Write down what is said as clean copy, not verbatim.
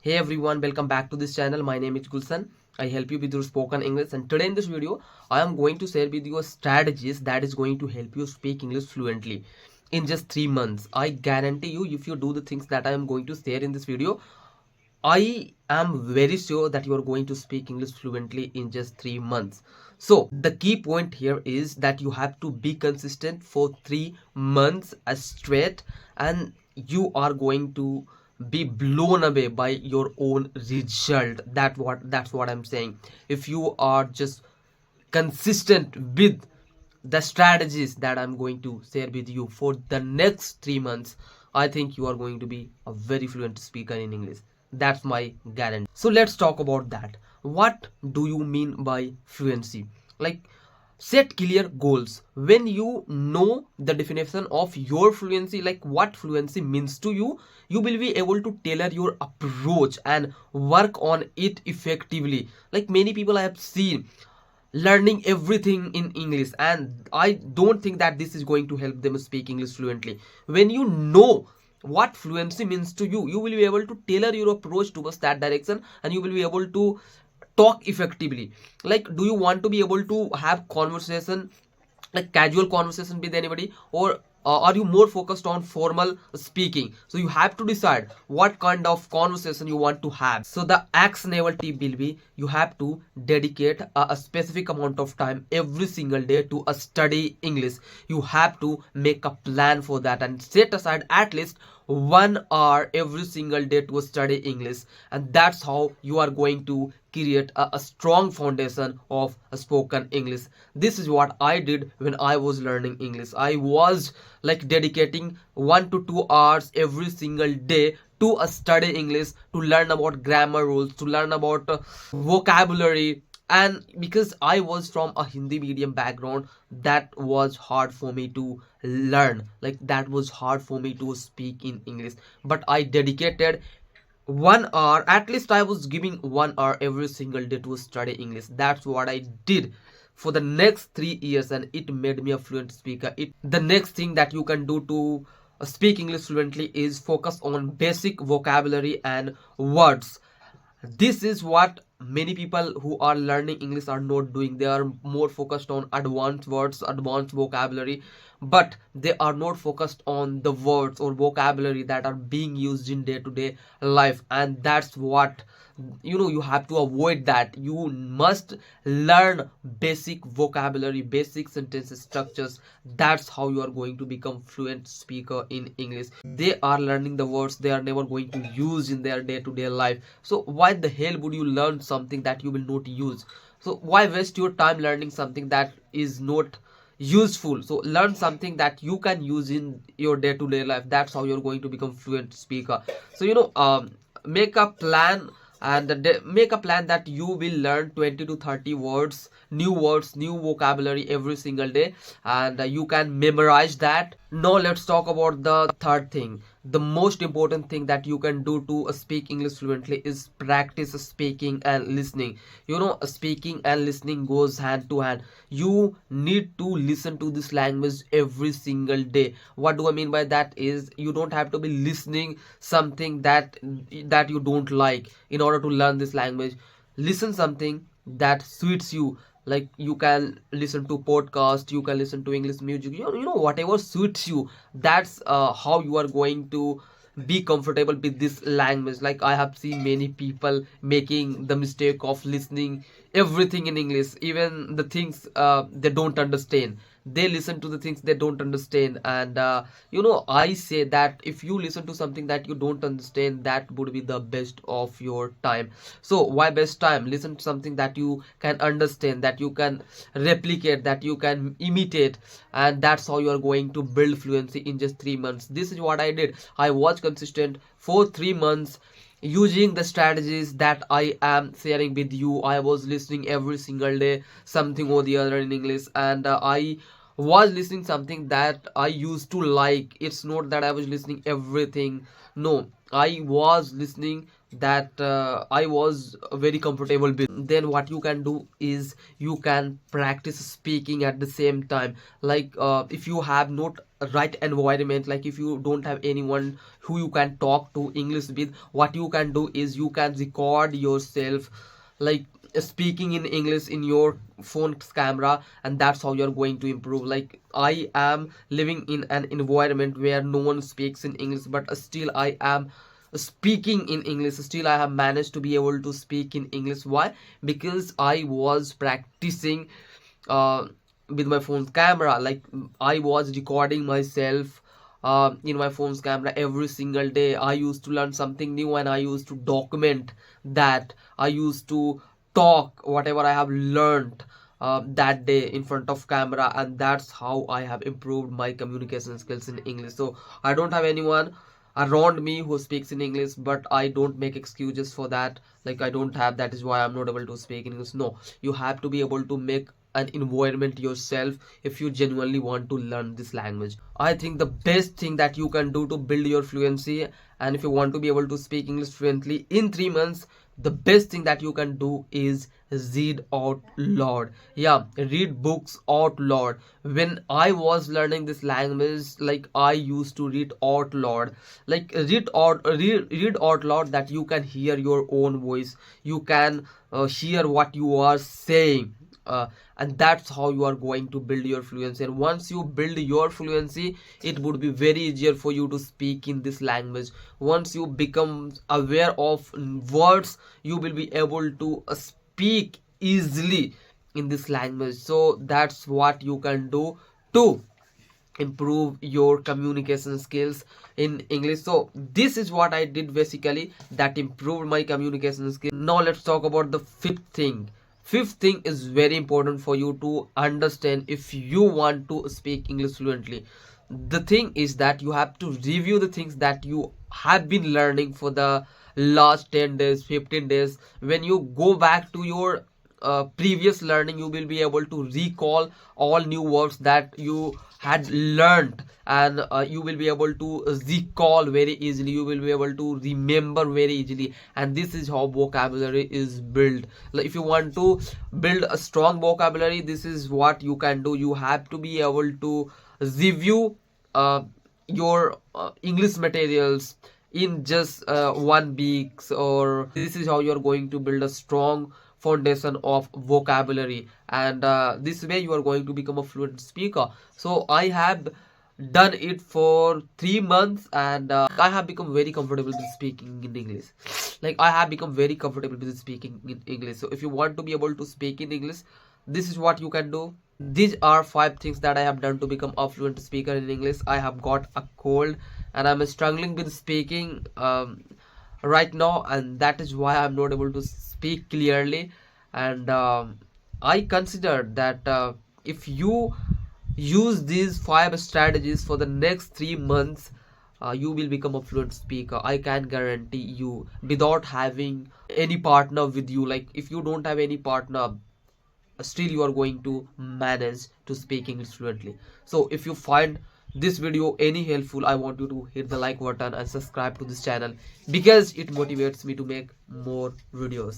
Hey everyone, welcome back to this channel. My name is Gulsan. I help you with your spoken English, and today in this video I am going to share with you strategies that is going to help you speak English fluently in just 3 months. I guarantee you, if you do the things that I am going to share in this video, I am very sure that you are going to speak English fluently in just 3 months. So the key point here is that you have to be consistent for 3 months straight, and you are going to be blown away by your own result. That's what I'm saying. If you are just consistent with the strategies that I'm going to share with you for the next 3 months, I think you are going to be a very fluent speaker in English. That's my guarantee. So let's talk about that. What do you mean by fluency? Like, set clear goals. When you know the definition of your fluency, like what fluency means to you, you will be able to tailor your approach and work on it effectively. Like, many people I have seen learning everything in English, and I don't think that this is going to help them speak English fluently. When you know what fluency means to you, you will be able to tailor your approach towards that direction, and you will be able to talk effectively. Like, do you want to be able to have conversation, like casual conversation with anybody, or are you more focused on formal speaking? So you have to decide what kind of conversation you want to have. So the actionable tip will be, you have to dedicate a specific amount of time every single day to study English. You have to make a plan for that and set aside at least 1 hour every single day to study English, and that's how you are going to create a strong foundation of a spoken English. This is what I did when I was learning English. I was like dedicating 1 to 2 hours every single day to study English, to learn about grammar rules, to learn about vocabulary. And because I was from a Hindi medium background, that was hard for me to learn, like that was hard for me to speak in English. But I dedicated 1 hour, at least I was giving 1 hour every single day to study English. That's what I did for the next 3 years, and it made me a fluent speaker. The next thing that you can do to speak English fluently is focus on basic vocabulary and words. This is what many people who are learning English are not doing. They are more focused on advanced words, advanced vocabulary, but they are not focused on the words or vocabulary that are being used in day-to-day life. And that's what, you have to avoid that. You must learn basic vocabulary, basic sentences structures. That's how you are going to become fluent speaker in English. They are learning the words they are never going to use in their day-to-day life. So why the hell would you learn something that you will not use? So why waste your time learning something that is not useful? So learn something that you can use in your day-to-day life. That's how you're going to become fluent speaker. So make a plan, and make a plan that you will learn 20 to 30 words, new vocabulary every single day, and you can memorize that. Now let's talk about the third thing. The most important thing that you can do to speak English fluently is practice speaking and listening. Speaking and listening goes hand to hand. You need to listen to this language every single day. What do I mean by that is, you don't have to be listening something that you don't like in order to learn this language. Listen something that suits you. Like, you can listen to podcast, you can listen to English music, whatever suits you. That's how you are going to be comfortable with this language. Like, I have seen many people making the mistake of listening everything in English, even the things they don't understand. They listen to the things they don't understand. And I say that if you listen to something that you don't understand, that would be the best of your time. So why best time? Listen to something that you can understand, that you can replicate, that you can imitate, and that's how you are going to build fluency in just 3 months. This is what I did. I was consistent for 3 months using the strategies that I am sharing with you. I was listening every single day something or the other in English, and I was listening something that I used to like. It's not that I was listening everything. No, I was listening that I was very comfortable with. Then what you can do is you can practice speaking at the same time. Like if you have not right environment, like if you don't have anyone who you can talk to English with, what you can do is you can record yourself like speaking in English in your phone's camera, and that's how you're going to improve. Like I am living in an environment where no one speaks in English, but still I am speaking in English. Still I have managed to be able to speak in English. Why? Because I was practicing uh, with my phone's camera. Like I was recording myself in my phone's camera every single day. I used to learn something new and I used to document that. I used to talk whatever I have learned that day in front of camera, and that's how I have improved my communication skills in English. So I don't have anyone around me who speaks in English, but I don't make excuses for that. Like I don't have, that is why I'm not able to speak in English. No, you have to be able to make an environment yourself if you genuinely want to learn this language. I think the best thing that you can do to build your fluency, and if you want to be able to speak English fluently in 3 months, the best thing that you can do is read out loud. Yeah, read books out loud. When I was learning this language, like I used to read out loud. Like read out loud, that you can hear your own voice, you can hear what you are saying, and that's how you are going to build your fluency. And once you build your fluency, it would be very easier for you to speak in this language. Once you become aware of words, you will be able to speak easily in this language. So that's what you can do to improve your communication skills in English. So this is what I did basically that improved my communication skills. Now let's talk about the fifth thing. Fifth thing is very important for you to understand if you want to speak English fluently. The thing is that you have to review the things that you have been learning for the last 10 days, 15 days. When you go back to your previous learning, you will be able to recall all new words that you had learned, and you will be able to recall very easily, you will be able to remember very easily. And this is how vocabulary is built. Like if you want to build a strong vocabulary, this is what you can do. You have to be able to review your English materials in just 1 week, or this is how you're going to build a strong foundation of vocabulary, and this way you are going to become a fluent speaker. So I have done it for 3 months, and I have become very comfortable with speaking in English. Like I have become very comfortable with speaking in English. So if you want to be able to speak in English, this is what you can do. These are 5 things that I have done to become a fluent speaker in English. I have got a cold and I'm struggling with speaking right now, and that is why I'm not able to speak clearly. And I considered that if you use these 5 strategies for the next 3 months, you will become a fluent speaker. I can guarantee you, without having any partner with you. Like if you don't have any partner, still you are going to manage to speak English fluently. So if you find this video any helpful, I want you to hit the like button and subscribe to this channel, because it motivates me to make more videos.